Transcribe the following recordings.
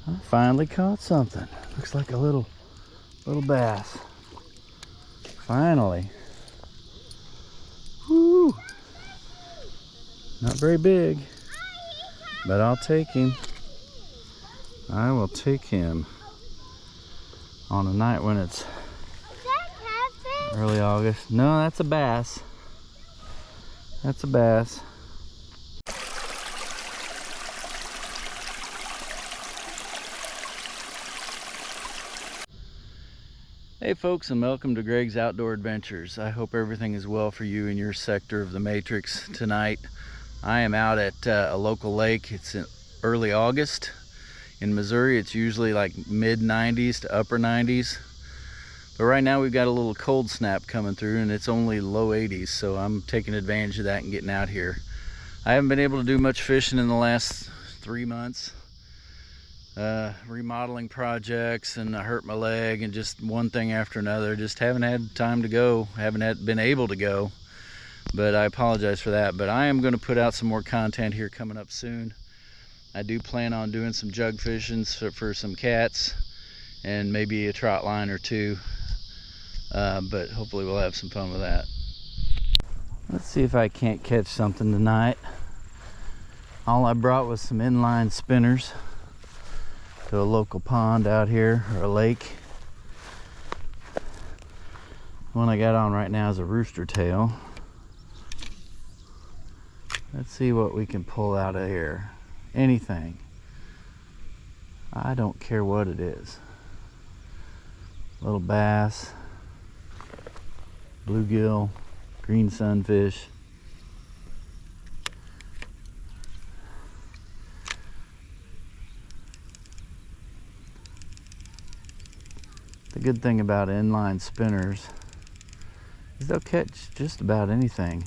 I finally caught something. Looks like a little bass. Finally. Woo! Not very big, but I'll take him. I will take him on a night when it's early August. No, that's a bass. That's a bass. Hey folks, and welcome to Greg's Outdoor Adventures. I hope everything is well for you in your sector of the Matrix tonight. I am out at a local lake. It's in early August. In Missouri, it's usually like mid 90s to upper 90s. But right now we've got a little cold snap coming through and it's only low 80s, so I'm taking advantage of that and getting out here. I haven't been able to do much fishing in the last 3 months. Remodeling projects, and I hurt my leg, and just one thing after another. Just haven't had time to go, been able to go, but I apologize for that. But I am going to put out some more content here coming up soon. I do plan on doing some jug fishing for some cats and maybe a trot line or two, but hopefully we'll have some fun with that. Let's see if I can't catch something tonight. All I brought was some inline spinners to a local pond out here, or a lake. The one I got on right now is a rooster tail. Let's see what we can pull out of here. Anything. I don't care what it is. Little bass, bluegill, green sunfish. The good thing about inline spinners is they'll catch just about anything.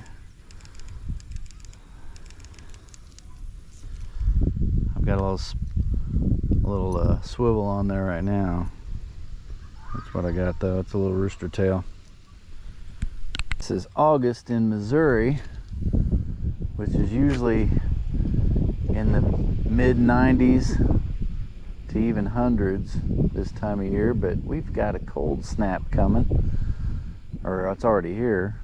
I've got a little swivel on there right now. That's what I got though. It's a little rooster tail. This is August in Missouri, which is usually in the mid 90s to even hundreds this time of year, but we've got a cold snap coming, or it's already here,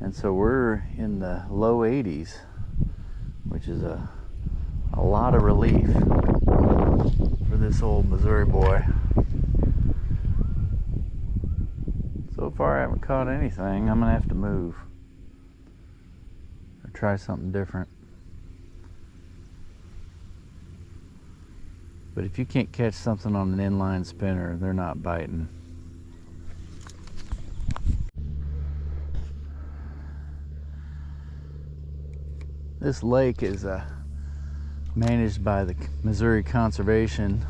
and so we're in the low 80s, which is a lot of relief for this old Missouri boy. So far I haven't caught anything. I'm gonna have to move or try something different. But if you can't catch something on an inline spinner, they're not biting. This lake is managed by the Missouri Conservation,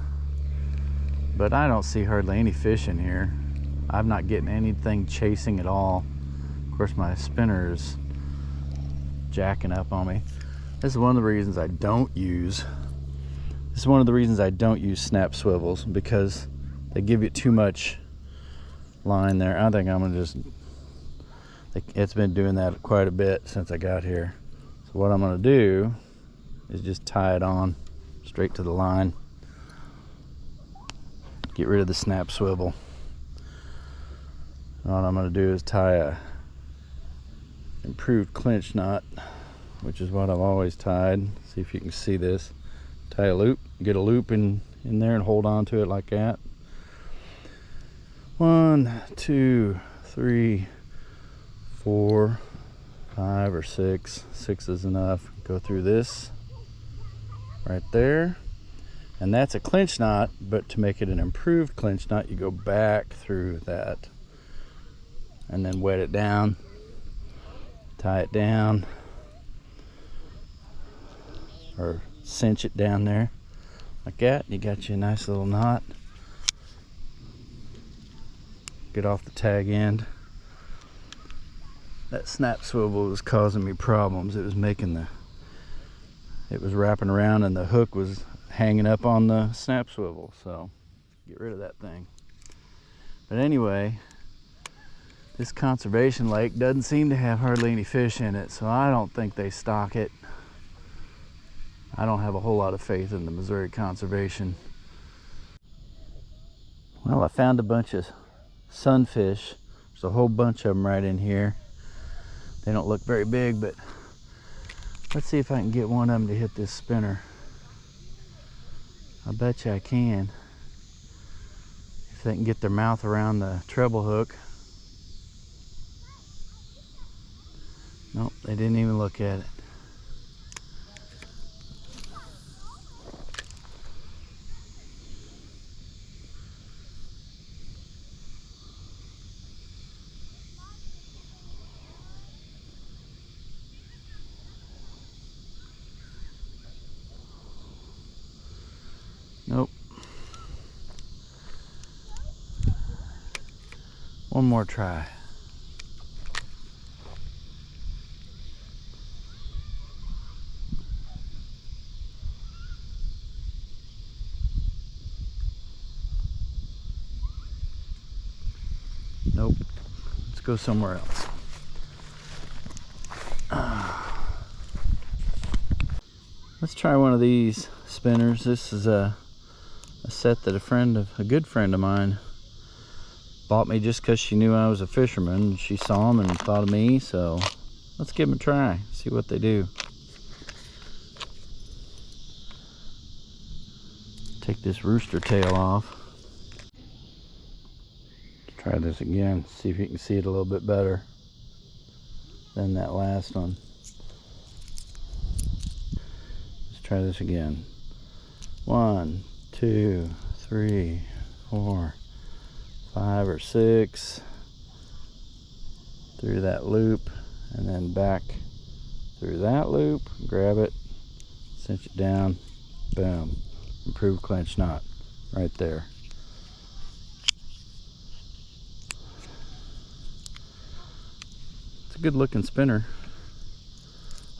but I don't see hardly any fish in here. I'm not getting anything chasing at all. Of course, my spinner is jacking up on me. This is one of the reasons I don't use snap swivels, because they give you too much line there. I think I'm gonna it's been doing that quite a bit since I got here. So what I'm gonna do is just tie it on straight to the line. Get rid of the snap swivel. And what I'm gonna do is tie a improved clinch knot, which is what I've always tied. See if you can see this. Tie a loop, get a loop in there and hold on to it like that. 1, 2, 3, 4, 5 or 6. 6 is enough. Go through this right there, and that's a clinch knot, but to make it an improved clinch knot, you go back through that and then wet it down, tie it down, or cinch it down there like that. You got you a nice little knot. Get off the tag end. That snap swivel was causing me problems. It was wrapping around and the hook was hanging up on the snap swivel, so get rid of that thing. But anyway, this conservation lake doesn't seem to have hardly any fish in it, so I don't think they stock it. I don't have a whole lot of faith in the Missouri Conservation. Well, I found a bunch of sunfish. There's a whole bunch of them right in here. They don't look very big, but let's see if I can get one of them to hit this spinner. I bet you I can. If they can get their mouth around the treble hook. Nope, they didn't even look at it. Nope. One more try. Nope. Let's go somewhere else. Let's try one of these spinners. This is a set that a good friend of mine bought me just because she knew I was a fisherman. She saw them and thought of me, so let's give them a try, see what they do. Take this rooster tail off. Try this again, see if you can see it a little bit better than that last one. Let's try this again. 1, 2, 3, 4, 5 or 6 through that loop, and then back through that loop, grab it, cinch it down, boom, improved clench knot right there. It's a good looking spinner.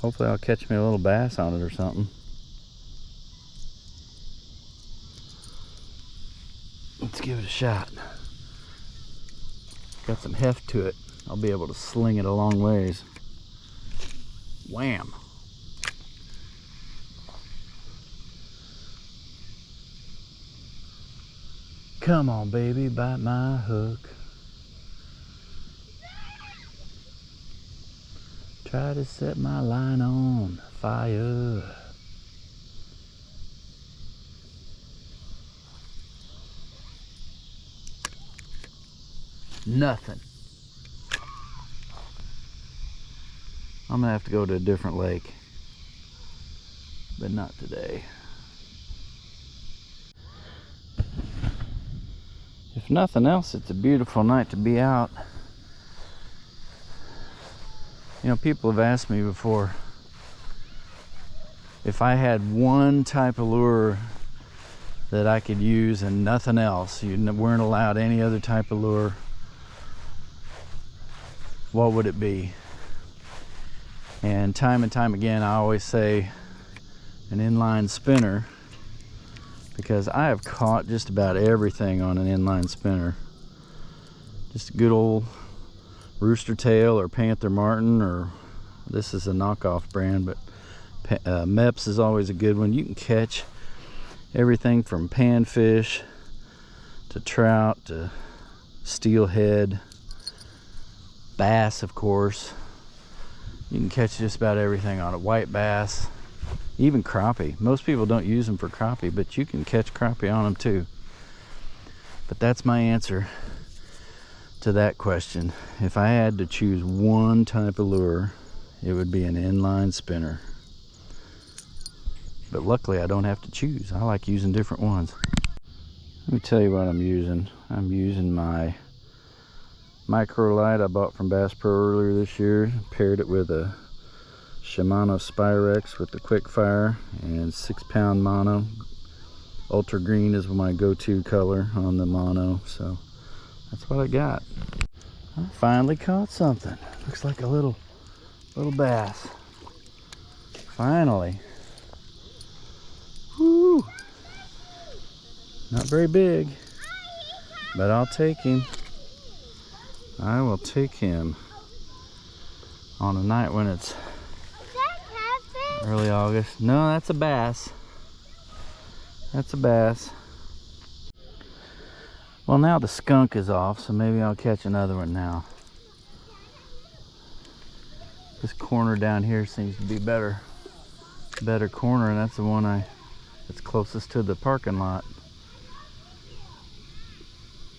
Hopefully I'll catch me a little bass on it or something. Let's give it a shot. Got some heft to it. I'll be able to sling it a long ways. Wham! Come on, baby, bite my hook. Try to set my line on fire. Nothing. I'm gonna have to go to a different lake, but not today. If nothing else, it's a beautiful night to be out. You know, people have asked me before if I had one type of lure that I could use and nothing else, you weren't allowed any other type of lure, what would it be? And time again, I always say an inline spinner, because I have caught just about everything on an inline spinner. Just a good old rooster tail or Panther Martin, or this is a knockoff brand, but Mepps is always a good one. You can catch everything from panfish to trout to steelhead, bass, of course. You can catch just about everything on it. White bass, even crappie. Most people don't use them for crappie, but you can catch crappie on them too. But that's my answer to that question. If I had to choose one type of lure, it would be an inline spinner. But luckily I don't have to choose. I like using different ones. Let me tell you what I'm using. I'm using my micro light I bought from Bass Pro earlier this year. Paired it with a Shimano Spyrex with the quick fire and 6-pound mono. Ultra green is my go-to color on the mono, so that's what I got. I finally caught something. Looks like a little bass. Finally. Woo! Not very big, but I'll take him. I will take him on a night when it's Early August. No, that's a bass. That's a bass. Well, now the skunk is off, so maybe I'll catch another one now. This corner down here seems to be better corner, and that's the one that's closest to the parking lot.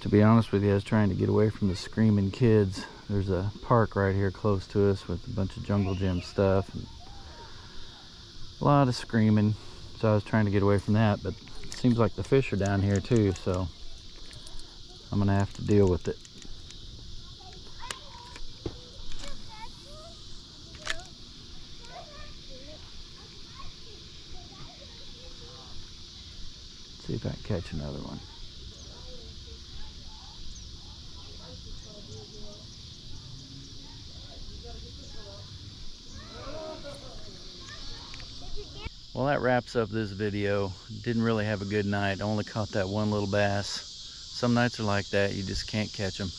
To be honest with you, I was trying to get away from the screaming kids. There's a park right here close to us with a bunch of Jungle Gym stuff and a lot of screaming, so I was trying to get away from that, but it seems like the fish are down here too, so I'm gonna have to deal with it. See if I can catch another one. Well, that wraps up this video. Didn't really have a good night. Only caught that one little bass. Some nights are like that, you just can't catch them.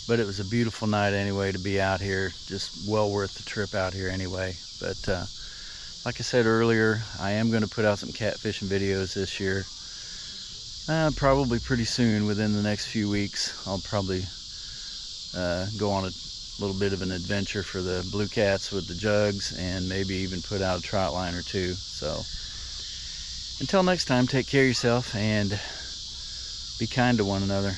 But it was a beautiful night anyway to be out here. Just well worth the trip out here anyway. But like I said earlier, I am going to put out some catfishing videos this year. Probably pretty soon, within the next few weeks. I'll probably go on a little bit of an adventure for the blue cats with the jugs, and maybe even put out a trout line or two. So until next time, take care of yourself and be kind to one another.